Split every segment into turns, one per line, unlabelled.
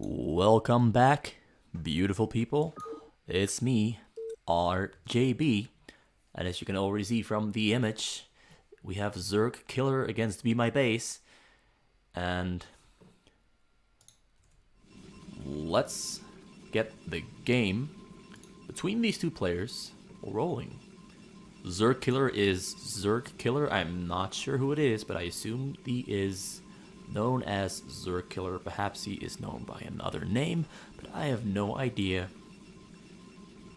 Welcome back, beautiful people. It's me, RJB, and as you can already see from the image, we have Zergkiller against bemybase, and let's get the game between these two players rolling. Zergkiller is Zergkiller. I'm not sure who it is, but I assume he is known as Zergkiller. Perhaps he is known by another name, but I have no idea.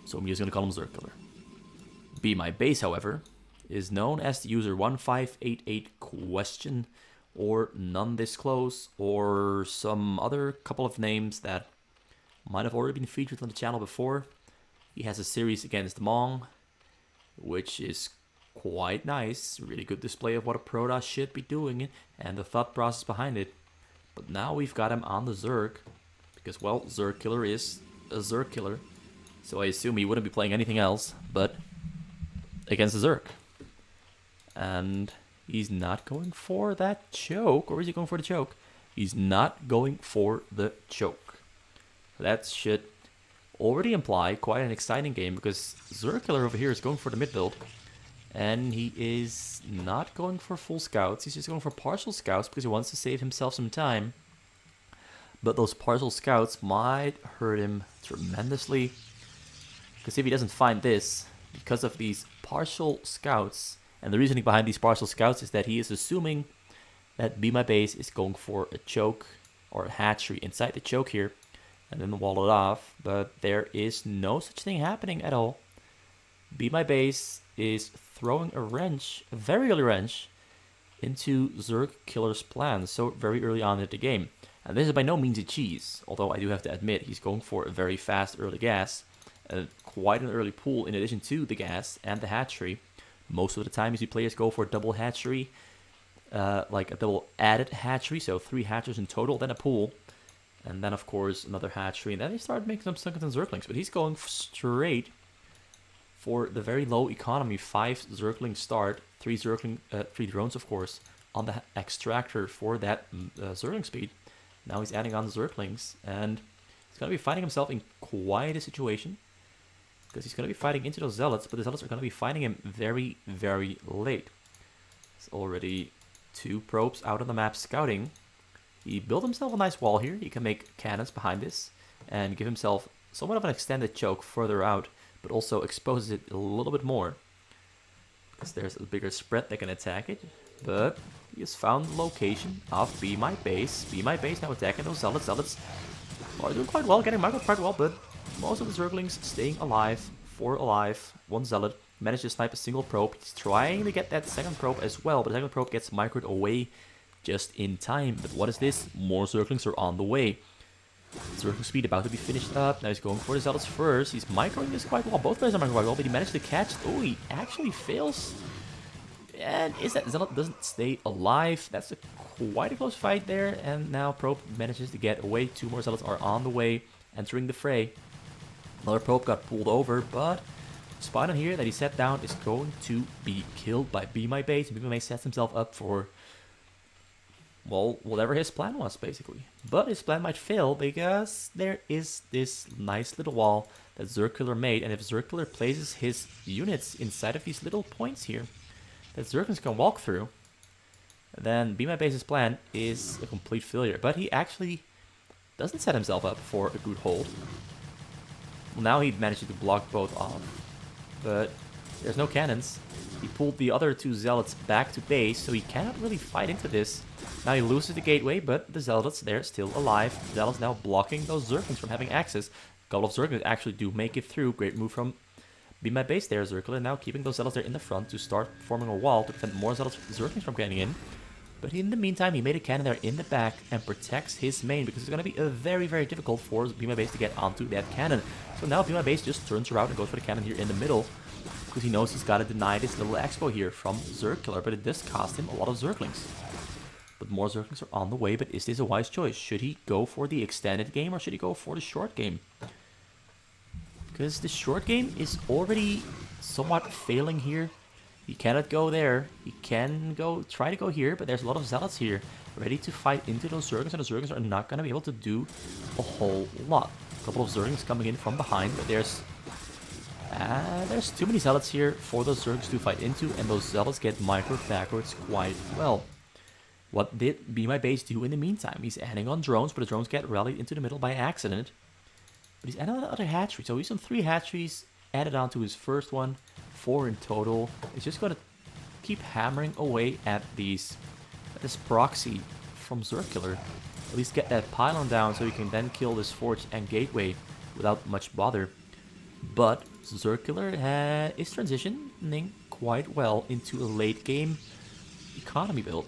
So I'm just gonna call him Zergkiller. bemybase, however, is known as the user 1588 question or none disclose or some other couple of names that might have already been featured on the channel before. He has a series against Mong, which is quite nice. Really good display of what a Protoss should be doing and the thought process behind it. But now we've got him on the Zerg because, well, Zergkiller is a Zergkiller. So I assume he wouldn't be playing anything else but against the Zerg. And he's not going for that choke. Or is he going for the choke? He's not going for the choke. That should already imply quite an exciting game because Zergkiller over here is going for the mid build. And he is not going for full scouts. He's just going for partial scouts because he wants to save himself some time. But those partial scouts might hurt him tremendously. Because if he doesn't find this, because of these partial scouts, and the reasoning behind these partial scouts is that he is assuming that bemybase is going for a choke or a hatchery inside the choke here and then wall it off. But there is no such thing happening at all. bemybase is throwing a wrench, a very early wrench, into Zergkiller's plans so very early on in the game. And this is by no means a cheese, although I do have to admit he's going for a very fast early gas, quite an early pool in addition to the gas and the hatchery. Most of the time you see players go for a double hatchery, like a double added hatchery, so 3 hatcheries in total, then a pool, and then of course another hatchery, and then they start making some Sunkens and Zerglings, but he's going straight for the very low economy 5 Zergling start, 3 drones of course, on the extractor for that Zergling speed. Now he's adding on the Zerglings, and he's going to be finding himself in quite a situation, because he's going to be fighting into those Zealots, but the Zealots are going to be finding him very, very late. It's already 2 probes out on the map scouting. He built himself a nice wall here. He can make cannons behind this, and give himself somewhat of an extended choke further out, but also exposes it a little bit more because there's a bigger spread that can attack it. But he has found the location of bemybase. bemybase now attacking those Zealots. Zealots are doing quite well, getting micro quite well, but most of the Zerglings staying alive. 4 alive, 1 Zealot. Managed to snipe a single probe. He's trying to get that second probe as well, but the second probe gets microed away just in time. But what is this? More Zerglings are on the way. Zergling speed about to be finished up. Now he's going for the Zealots first. He's microing this quite well. Both players are microing quite well, but he managed to catch. Oh, he actually fails. And is that Zealot doesn't stay alive? That's quite a close fight there. And now Probe manages to get away. 2 more Zealots are on the way, entering the fray. Another Probe got pulled over, but the spot on here that he set down is going to be killed by bemybase. bemybase sets himself up for, well, whatever his plan was, basically. But his plan might fail because there is this nice little wall that Zergkiller made. And if Zergkiller places his units inside of these little points here that Zerglings can walk through, then bemybase's plan is a complete failure. But he actually doesn't set himself up for a good hold. Well, now he managed to block both off. But there's no cannons. He pulled the other 2 Zealots back to base, so he cannot really fight into this. Now he loses the gateway, but the Zealots, they're still alive. The Zealots now blocking those Zerglings from having access. A couple of Zerglings actually do make it through. Great move from bemybase there, Zergkiller. Now keeping those Zealots there in the front to start forming a wall to prevent more Zerglings from getting in. But in the meantime, he made a cannon there in the back and protects his main, because it's going to be very, very difficult for bemybase to get onto that cannon. So now bemybase just turns around and goes for the cannon here in the middle, because he knows he's got to deny this little expo here from Zergkiller, but it does cost him a lot of Zerglings. But more Zerglings are on the way, but is this a wise choice? Should he go for the extended game or should he go for the short game? Because the short game is already somewhat failing here. He cannot go there. He can try to go here, but there's a lot of zealots here ready to fight into those Zerglings, and the Zerglings are not going to be able to do a whole lot. A couple of Zerglings coming in from behind, but there's too many zealots here for those Zerglings to fight into, and those zealots get microed backwards quite well. What did Be My Base do in the meantime? He's adding on drones, but the drones get rallied into the middle by accident. But he's adding on another hatchery, so he's on 3 hatcheries added on to his first one, 4 in total. He's just going to keep hammering away at this proxy from Zergkiller. At least get that pylon down so he can then kill this forge and gateway without much bother. But Zergkiller is transitioning quite well into a late game economy build.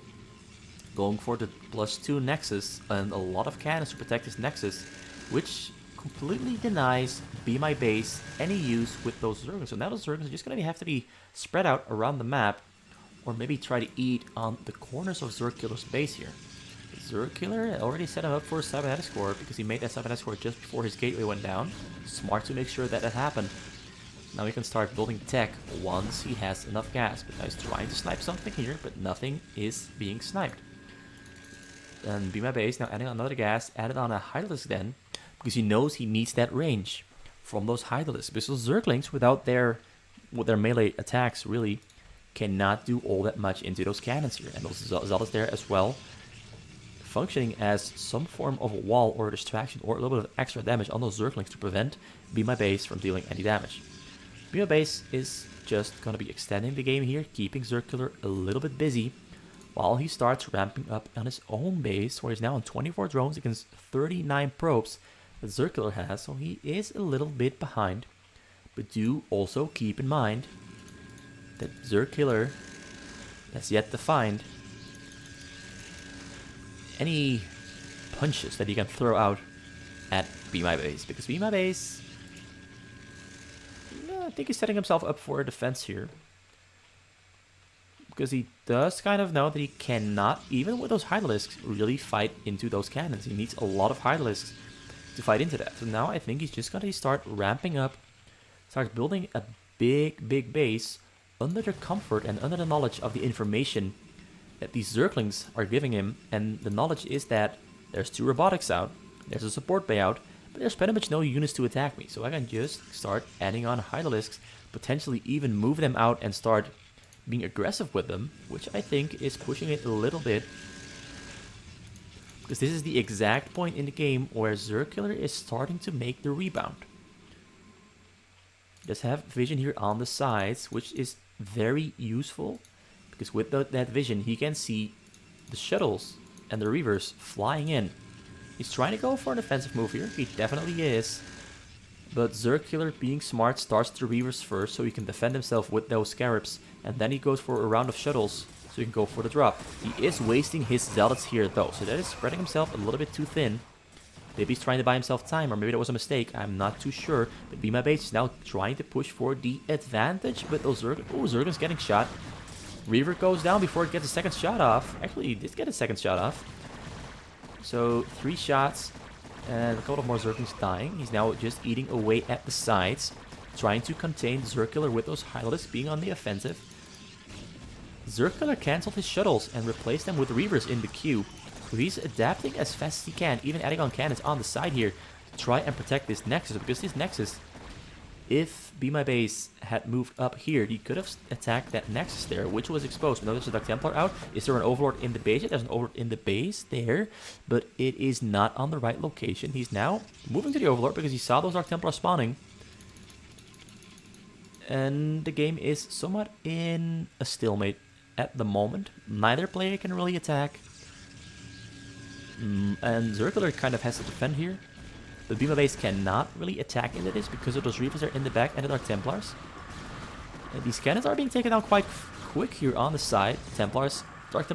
Going for the +2 Nexus and a lot of cannons to protect his Nexus, which completely denies Be My Base any use with those Zerglings. So now those Zerglings are just going to have to be spread out around the map, or maybe try to eat on the corners of Zergkiller's base here. Zergkiller already set him up for a cybernetic score because he made that cybernetic score just before his gateway went down. Smart to make sure that happened. Now he can start building tech once he has enough gas. But now he's trying to snipe something here, but nothing is being sniped. And Be My Base now adding another gas, added on a Hydralisk then, because he knows he needs that range from those Hydralisks. Because those Zerglings, without their melee attacks, really cannot do all that much into those cannons here. And those Zealots there as well, functioning as some form of a wall or a distraction or a little bit of extra damage on those Zerglings to prevent Be My Base from dealing any damage. Be My Base is just going to be extending the game here, keeping Zergkiller a little bit busy, while he starts ramping up on his own base, where he's now on 24 drones against 39 probes that Zergkiller has, so he is a little bit behind. But do also keep in mind that Zergkiller has yet to find any punches that he can throw out at Be My Base, because Be My Base, I think he's setting himself up for a defense here. Because he does kind of know that he cannot, even with those Hydralisks, really fight into those cannons. He needs a lot of Hydralisks to fight into that. So now I think he's just going to start ramping up, start building a big base under the comfort and under the knowledge of the information that these Zerglings are giving him. And the knowledge is that there's 2 robotics out, there's a support bay out, but there's pretty much no units to attack me. So I can just start adding on Hydralisks, potentially even move them out and start being aggressive with them, which I think is pushing it a little bit. Because this is the exact point in the game where Zergkiller is starting to make the rebound. He does have vision here on the sides, which is very useful. Because with that vision, he can see the shuttles and the reavers flying in. He's trying to go for an offensive move here. He definitely is. But Zergkiller, being smart, starts the reavers first so he can defend himself with those scarabs. And then he goes for a round of shuttles so he can go for the drop. He is wasting his zealots here though, so that is spreading himself a little bit too thin. Maybe he's trying to buy himself time, or maybe that was a mistake. I'm not too sure. But Be My Base is now trying to push for the advantage. But those Zergling's getting shot. Reaver goes down before it gets a second shot off. Actually, he did get a second shot off. So 3 shots and a couple of more Zerglings dying. He's now just eating away at the sides, trying to contain Zergkiller with those Hydralisks being on the offensive. Zergkiller cancelled his shuttles and replaced them with Reavers in the queue. So he's adapting as fast as he can, even adding on cannons on the side here to try and protect this Nexus. Because this Nexus, if Be My Base had moved up here, he could have attacked that Nexus there, which was exposed. We know there's a Dark Templar out. Is there an Overlord in the base? There's an Overlord in the base there, but it is not on the right location. He's now moving to the Overlord because he saw those Dark Templars spawning. And the game is somewhat in a stalemate at the moment. Neither player can really attack. And Zergkiller kind of has to defend here. But Be My Base cannot really attack into this because of those Reavers are in the back and the Dark Templars. And these cannons are being taken down quite quick here on the side. Dark Templars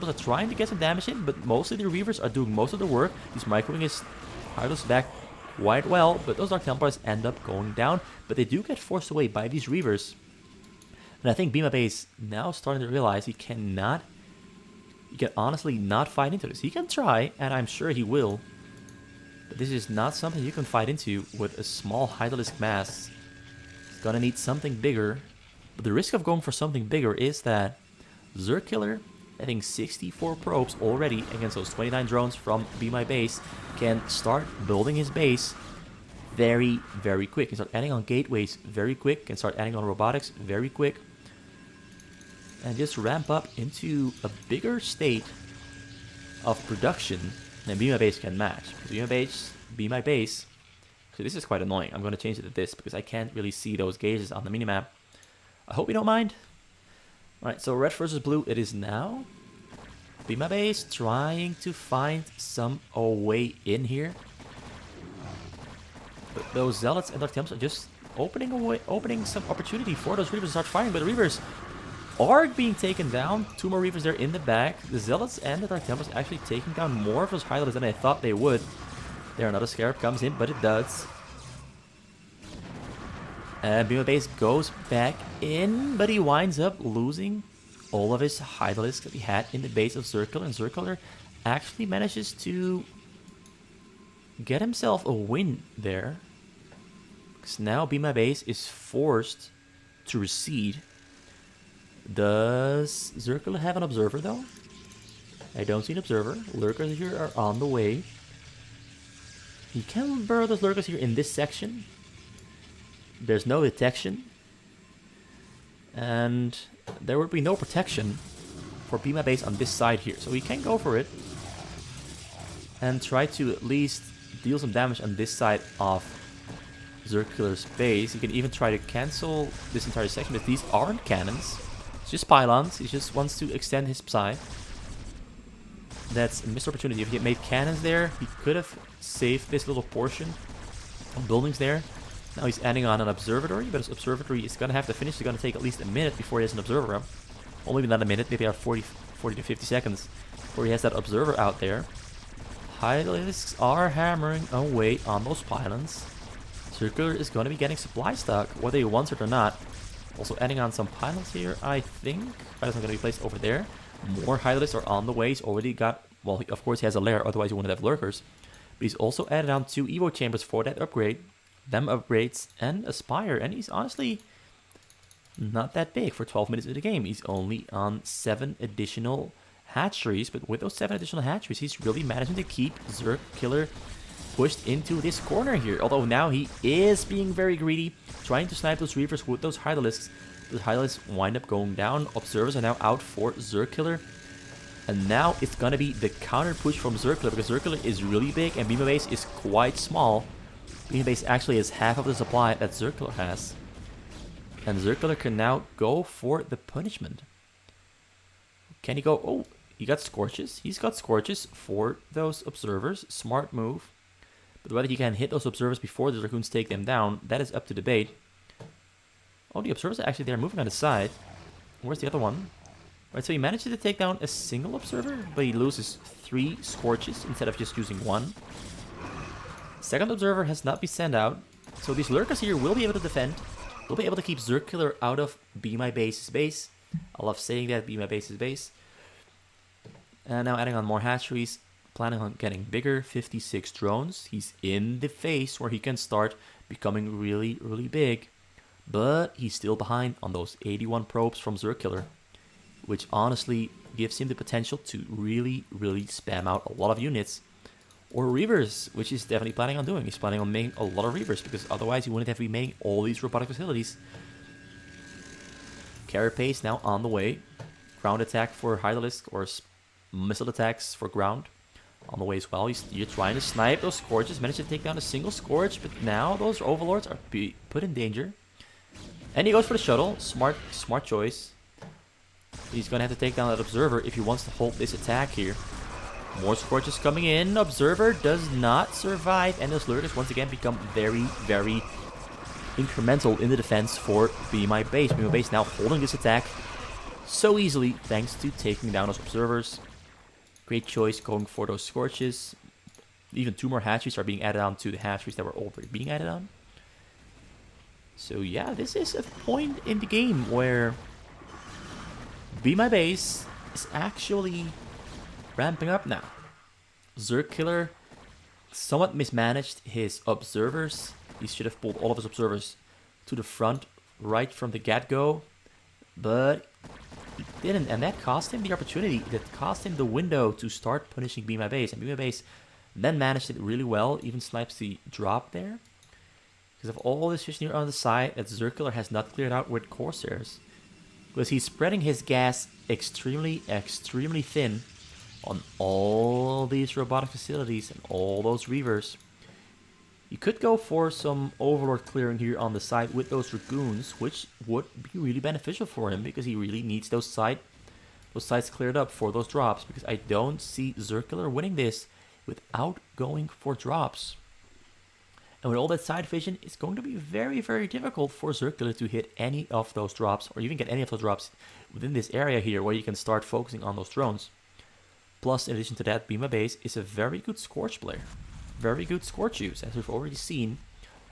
are trying to get some damage in, but mostly the Reavers are doing most of the work. He's microing his Hydralisks back quite well, but those Dark Templars end up going down. But they do get forced away by these Reavers. And I think Be My Base now starting to realize he can honestly not fight into this. He can try, and I'm sure he will. But this is not something you can fight into with a small Hydralisk mass. He's gonna need something bigger. But the risk of going for something bigger is that Zergkiller, having 64 probes already against those 29 drones from bemybase, can start building his base very, very quick. Can start adding on gateways very quick. Can start adding on robotics very quick. And just ramp up into a bigger state of production than bemybase can match. Bemybase. So this is quite annoying. I'm going to change it to this because I can't really see those gauges on the minimap. I hope you don't mind. Alright, so red versus blue it is now. bemybase trying to find some way in here. But those zealots and dark temples are just opening some opportunity for those reavers to start firing. But the reavers are being taken down. 2 more reavers there in the back. The zealots and the dark temples actually taking down more of those highlighters than I thought they would. There, another scarab comes in, but it does. And bemybase goes back in, but he winds up losing all of his hydralisks that he had in the base of Zergkiller. And Zergkiller actually manages to get himself a win there. Because now bemybase is forced to recede. Does Zergkiller have an observer though? I don't see an observer. Lurkers here are on the way. He can burrow those lurkers here in this section. There's no detection. And there would be no protection for bemybase on this side here. So he can go for it. And try to at least deal some damage on this side of Zergkiller's base. He can even try to cancel this entire section, but these aren't cannons. It's just pylons. He just wants to extend his psi. That's a missed opportunity. If he had made cannons there, he could have saved this little portion of buildings there. Now he's adding on an observatory, but his observatory is going to have to finish. It's going to take at least a minute before he has an observer up. Well, maybe not a minute, maybe 40 to 50 seconds before he has that observer out there. Hydralisks are hammering away on those pylons. Zergkiller is going to be getting supply stock, whether he wants it or not. Also adding on some pylons here, I think. Pylons are going to be placed over there. More hydralisks are on the way. He's already got, well, of course he has a lair, otherwise he wouldn't have lurkers. But he's also added on 2 Evo chambers for that upgrade. Them upgrades and a spire. And he's honestly not that big for 12 minutes of the game. He's only on 7 additional hatcheries. But with those 7 additional hatcheries, he's really managing to keep Zergkiller pushed into this corner here. Although now he is being very greedy, trying to snipe those reavers with those hydralisks. The hydralisks wind up going down. Observers are now out for Zergkiller. And now it's going to be the counter push from Zergkiller, because Zergkiller is really big and bemybase is quite small. Bemybase actually has half of the supply that Zergkiller has. And Zergkiller can now go for the punishment. Can he go? Oh, he got Scorches. He's got Scorches for those observers. Smart move. But whether he can hit those observers before the Dragoons take them down, that is up to debate. Oh, the observers are actually there moving on the side. Where's the other one? Right, so he manages to take down a single observer, but he loses 3 Scorches instead of just using 1. Second observer has not been sent out, so these lurkers here will be able to defend. Will be able to keep Zergkiller out of bemybase's base. I love saying that, beMyBase's base. And now adding on more hatcheries, planning on getting bigger, 56 drones. He's in the phase where he can start becoming really, really big. But he's still behind on those 81 probes from Zergkiller, which honestly gives him the potential to really, really spam out a lot of units. Or reavers, which he's definitely planning on doing. He's planning on making a lot of reavers, because otherwise he wouldn't have to be making all these robotic facilities. Carapace now on the way. Ground attack for Hydralisk, or missile attacks for ground on the way as well. You're trying to snipe those Scorches. Managed to take down a single Scorch, but now those Overlords are put in danger. And he goes for the shuttle. Smart choice. He's going to have to take down that Observer if he wants to hold this attack here. More Scorches coming in. Observer does not survive. And those Lurkers once again become very, very incremental in the defense for bemybase. bemybase now holding this attack so easily thanks to taking down those Observers. Great choice going for those Scorches. Even 2 more hatcheries are being added on to the hatcheries that were already being added on. So yeah, this is a point in the game where bemybase is actually ramping up now. Zergkiller somewhat mismanaged his observers. He should have pulled all of his observers to the front right from the get-go. but he didn't, and that cost him the opportunity. That cost him the window to start punishing Be My Base, and Be My Base then managed it really well, even snipes the drop there. Because of all this vision here on the side that Zergkiller has not cleared out with Corsairs. Because he's spreading his gas extremely, extremely thin on all these robotic facilities and all those Reavers. You could go for some Overlord clearing here on the side with those Dragoons, which would be really beneficial for him because he really needs those sites cleared up for those drops. Because I don't see Zergkiller winning this without going for drops. And with all that side vision, it's going to be very, very difficult for Zergkiller to hit any of those drops, or even get any of those drops within this area here, where you can start focusing on those drones. Plus, in addition to that, Be My Base is a very good Scorch player. Very good Scorch use, as we've already seen,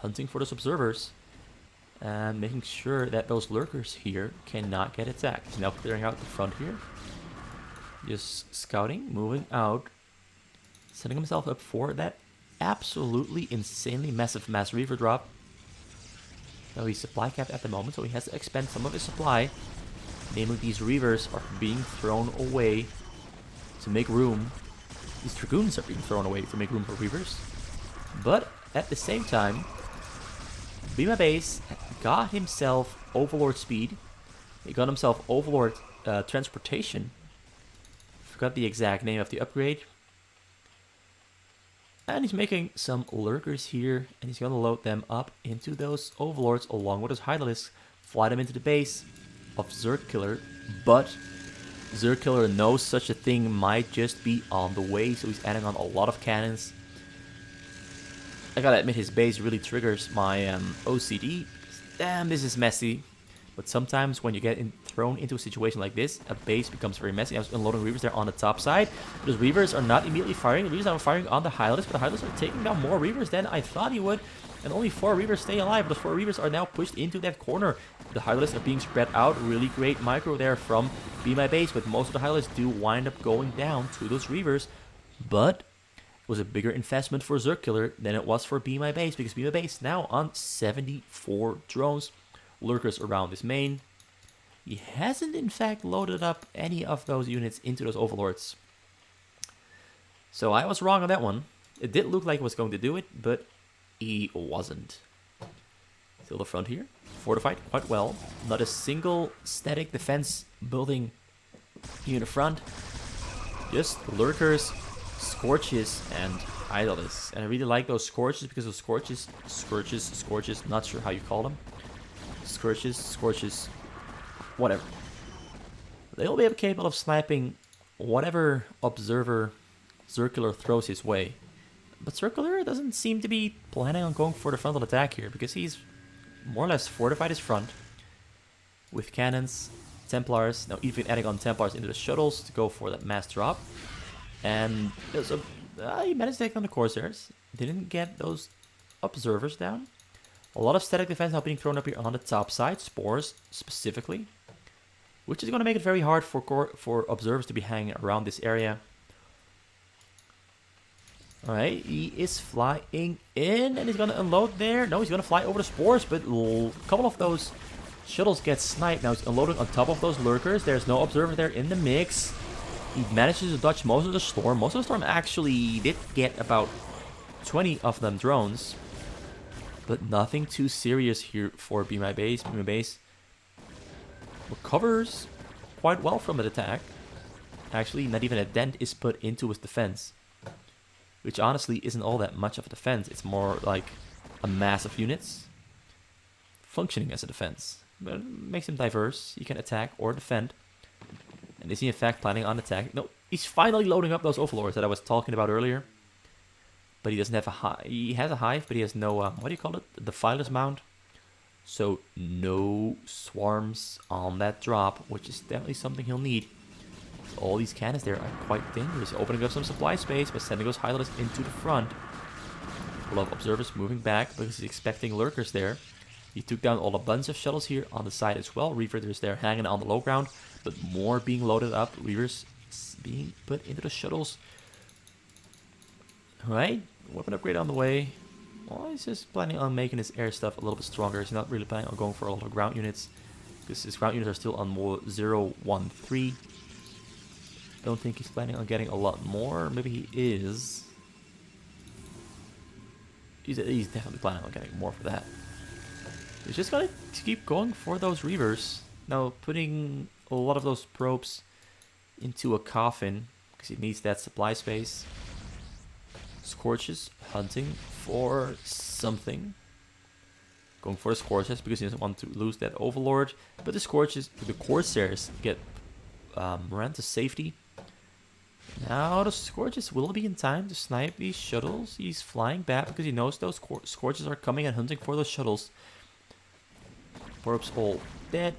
hunting for those observers, and making sure that those lurkers here cannot get attacked. He's now clearing out the front here. Just scouting, moving out, setting himself up for that absolutely insanely massive mass Reaver drop. Now he's supply capped at the moment, so he has to expend some of his supply. Namely, these Reavers are being thrown away to make room. These Dragoons are being thrown away to make room for Reavers. But at the same time, Be My Base got himself Overlord speed. He got himself Overlord transportation. Forgot the exact name of the upgrade. And he's making some lurkers here, and he's going to load them up into those Overlords along with his Hydralisks, fly them into the base of Zergkiller. But Zergkiller knows such a thing might just be on the way, so he's adding on a lot of cannons. I gotta admit, his base really triggers my OCD. Damn, this is messy. But sometimes when you get thrown into a situation like this, a base becomes very messy. I was unloading Reavers there on the top side. Those Reavers are not immediately firing. The Reavers are firing on the Hydralisks, but the Hydralisks are taking down more Reavers than I thought he would. And only 4 Reavers stay alive. Those 4 Reavers are now pushed into that corner. The Hydralisks are being spread out. Really great micro there from Be My Base, but most of the Hydralisks do wind up going down to those Reavers. But it was a bigger investment for Zergkiller than it was for Be My Base, because Be My Base now on 74 drones. Lurkers around his main. He hasn't in fact loaded up any of those units into those Overlords. So I was wrong on that one. It did look like he was going to do it, but he wasn't. Still the front here. Fortified quite well. Not a single static defense building here in the front. Just lurkers, Scorches, and Hydralisks. And I really like those Scorches because those Scorches, not sure how you call them. Scorches, whatever. They'll be capable of sniping whatever observer Zergkiller throws his way. But Zergkiller doesn't seem to be planning on going for the frontal attack here, because he's more or less fortified his front with cannons, Templars, now even adding on Templars into the shuttles to go for that mass drop. And there's he managed to take down the Corsairs, didn't get those observers down. A lot of static defense now being thrown up here on the top side, spores specifically, which is going to make it very hard for observers to be hanging around this area. Alright, he is flying in, and he's going to unload there. No, he's going to fly over the spores, but a couple of those shuttles get sniped. Now he's unloading on top of those lurkers. There's no observer there in the mix. He manages to dodge most of the storm. Most of the storm actually did get about 20 of them drones. But nothing too serious here for Be My Base. Be My Base recovers quite well from an attack. Actually, not even a dent is put into his defense. Which honestly isn't all that much of a defense. It's more like a mass of units functioning as a defense. But it makes him diverse. He can attack or defend. And is he in fact planning on attack? No, he's finally loading up those Overlords that I was talking about earlier. But he doesn't have a hive. He has a hive, but he has no, what do you call it? The Defilers mount. So no swarms on that drop, which is definitely something he'll need. So all these cannons there are quite dangerous. Opening up some supply space by sending those Hydralisks into the front. A couple of observers moving back because he's expecting lurkers there. He took down all a bunch of shuttles here on the side as well. Reavers there hanging on the low ground, but more being loaded up. Reavers being put into the shuttles. Alright, weapon upgrade on the way. Well, he's just planning on making his air stuff a little bit stronger. He's not really planning on going for a lot of ground units. because his ground units are still on 0-1-3. Don't think he's planning on getting a lot more. Maybe he is. He's definitely planning on getting more for that. He's just gonna keep going for those Reavers. Now putting a lot of those probes into a coffin because he needs that supply space. Scorches hunting for something. Going for the Scorches because he doesn't want to lose that Overlord. But the Scorches, the Corsairs get ran to safety. Now the Scorches will be in time to snipe these shuttles. He's flying back because he knows those Scorches are coming and hunting for those shuttles. Probes all dead.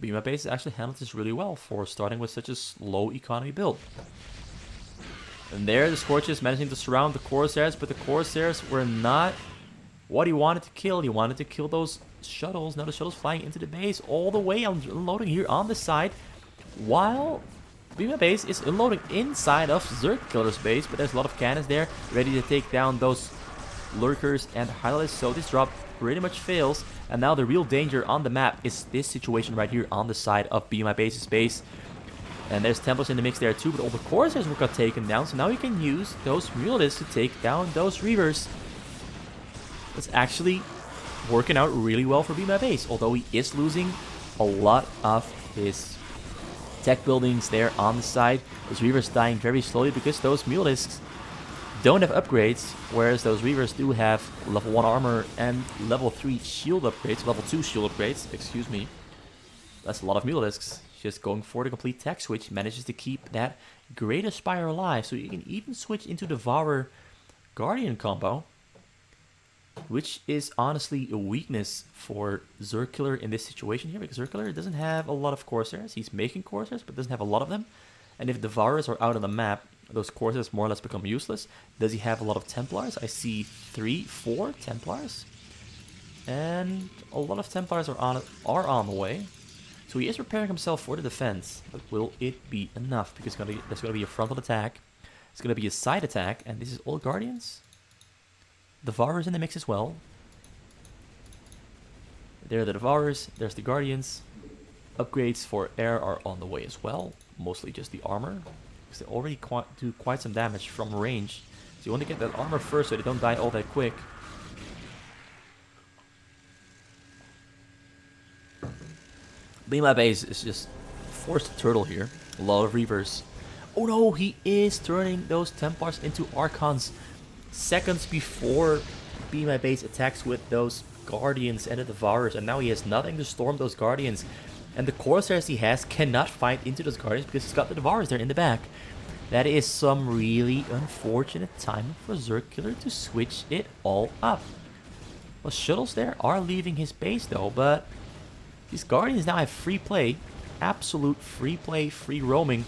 bemybase actually handled this really well for starting with such a low economy build. And there the Scorches managing to surround the Corsairs, but the Corsairs were not what he wanted to kill. He wanted to kill those shuttles. Now the shuttles flying into the base all the way, unloading here on the side, while bemybase is unloading inside of Zergkiller's base, but there's a lot of cannons there ready to take down those lurkers and highlights. So this drop pretty much fails, and now the real danger on the map is this situation right here on the side of bemybase's base. And there's Templars in the mix there too, but all the Corsairs got taken down, so now you can use those Mulists to take down those Reavers. It's actually working out really well for bemybase, although he is losing a lot of his tech buildings there on the side. Those Reavers dying very slowly because those Mulists don't have upgrades, whereas those Reavers do have level 1 armor and level 3 shield upgrades, level 2 shield upgrades, excuse me. That's a lot of Mulisks. Just going for the complete tech switch, manages to keep that Great Aspire alive, so you can even switch into Devourer Guardian combo, which is honestly a weakness for Zergkiller in this situation here, because Zergkiller doesn't have a lot of Corsairs. He's making Corsairs, but doesn't have a lot of them. And if Devourers are out on the map, those Corsairs more or less become useless. Does he have a lot of Templars? I see 4 Templars. And a lot of Templars are on the way. So he is preparing himself for the defense, but will it be enough? Because there's going to be a frontal attack, it's going to be a side attack, and this is all Guardians. Devourers in the mix as well. There are the Devourers, there's the Guardians. Upgrades for air are on the way as well, mostly just the armor, because they already do quite some damage from range. So you want to get that armor first so they don't die all that quick. bemybase is just forced to turtle here. A lot of Reavers. Oh no, he is turning those Templars into Archons seconds before bemybase attacks with those Guardians and the Devourers, and now he has nothing to storm those Guardians. And the Corsairs he has cannot fight into those Guardians because he's got the Devourers there in the back. That is some really unfortunate timing for Zergkiller to switch it all up. Well, shuttles there are leaving his base though, but these Guardians now have free play, absolute free play, free roaming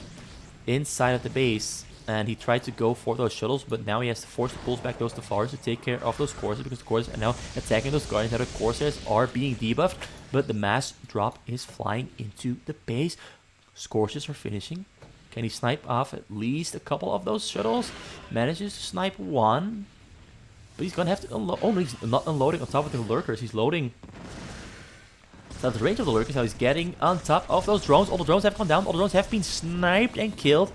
inside of the base. And he tried to go for those shuttles, but now he has to force to pull back those Devourers to take care of those Corsairs, because the Corsairs are now attacking those Guardians. Now the Corsairs are being debuffed, but the mass drop is flying into the base. Scorches are finishing. Can he snipe off at least a couple of those shuttles? Manages to snipe one, but he's gonna have to unload. Oh no, he's not unloading on top of the lurkers. He's loading. So the range of the lurkers, now he's getting on top of those drones. All the drones have gone down. All the drones have been sniped and killed.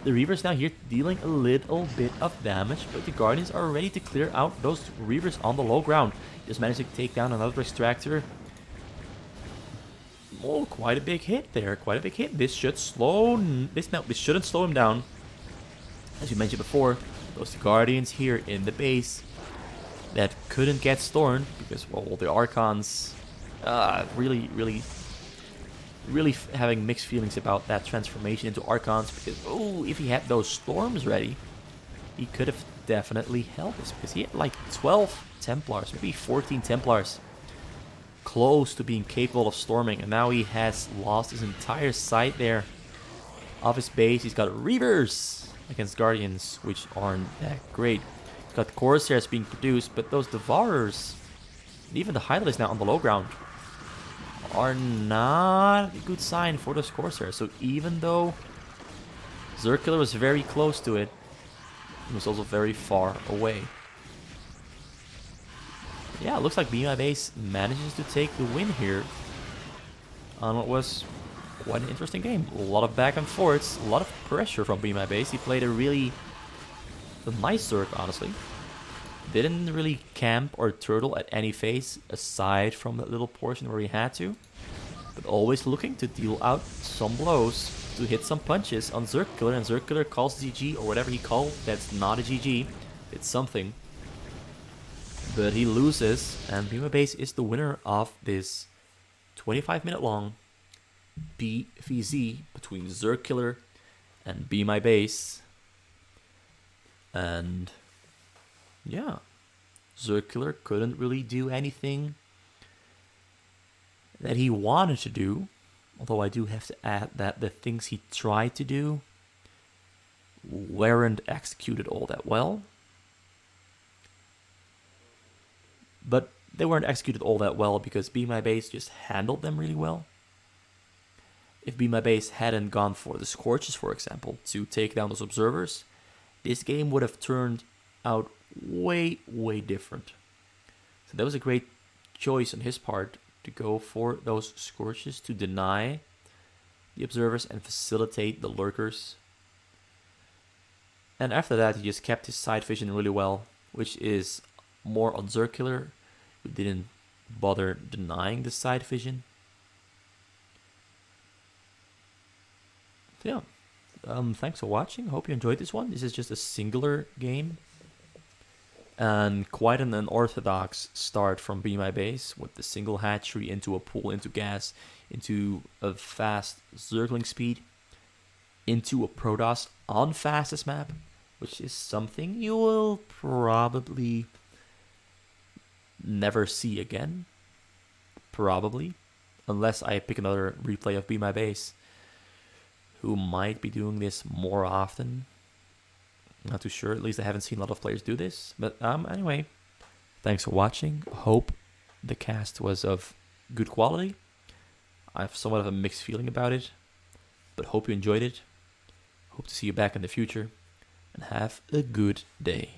The Reavers now here dealing a little bit of damage, but the Guardians are ready to clear out those Reavers on the low ground. Just managed to take down another extractor. Oh, quite a big hit there. Quite a big hit. This should this shouldn't slow him down. As you mentioned before, those Guardians here in the base that couldn't get stormed because, well, the Archons really having mixed feelings about that transformation into Archons, because if he had those storms ready, he could have definitely held this, because he had like 12 Templars, maybe 14 Templars close to being capable of storming, and now he has lost his entire side there of his base. He's got Reavers against Guardians, which aren't that great. He's got Corsairs being produced, but those Devourers, even the Hydralisk now on the low ground, are not a good sign for the Corsairs. So even though Zergkiller was very close to it, he was also very far away. yeah, it looks like bemybase manages to take the win here on what was quite an interesting game. A lot of back and forths, a lot of pressure from bemybase. He played a nice Zerg, honestly. Didn't really camp or turtle at any phase aside from that little portion where he had to. But always looking to deal out some blows, to hit some punches on Zergkiller, and Zergkiller calls GG or whatever he called. That's not a GG. It's something. But he loses, and bemybase is the winner of this 25-minute long BVZ between Zergkiller and bemybase. And yeah, Zergkiller couldn't really do anything that he wanted to do. Although I do have to add that the things he tried to do weren't executed all that well. But they weren't executed all that well because bemybase just handled them really well. If bemybase hadn't gone for the Scorches, for example, to take down those observers, this game would have turned out way, way different. So that was a great choice on his part to go for those Scorches to deny the observers and facilitate the lurkers. And after that, he just kept his side vision really well, which is more on Zergkiller, who didn't bother denying the side vision. So yeah, thanks for watching. Hope you enjoyed this one. This is just a singular game. And quite an unorthodox start from bemybase with the single hatchery into a pool, into gas, into a fast Zergling speed, into a Protoss on fastest map, which is something you will probably never see again. Probably. Unless I pick another replay of bemybase, who might be doing this more often. Not too sure. At least I haven't seen a lot of players do this. But anyway, thanks for watching. Hope the cast was of good quality. I have somewhat of a mixed feeling about it, but hope you enjoyed it. Hope to see you back in the future, and have a good day.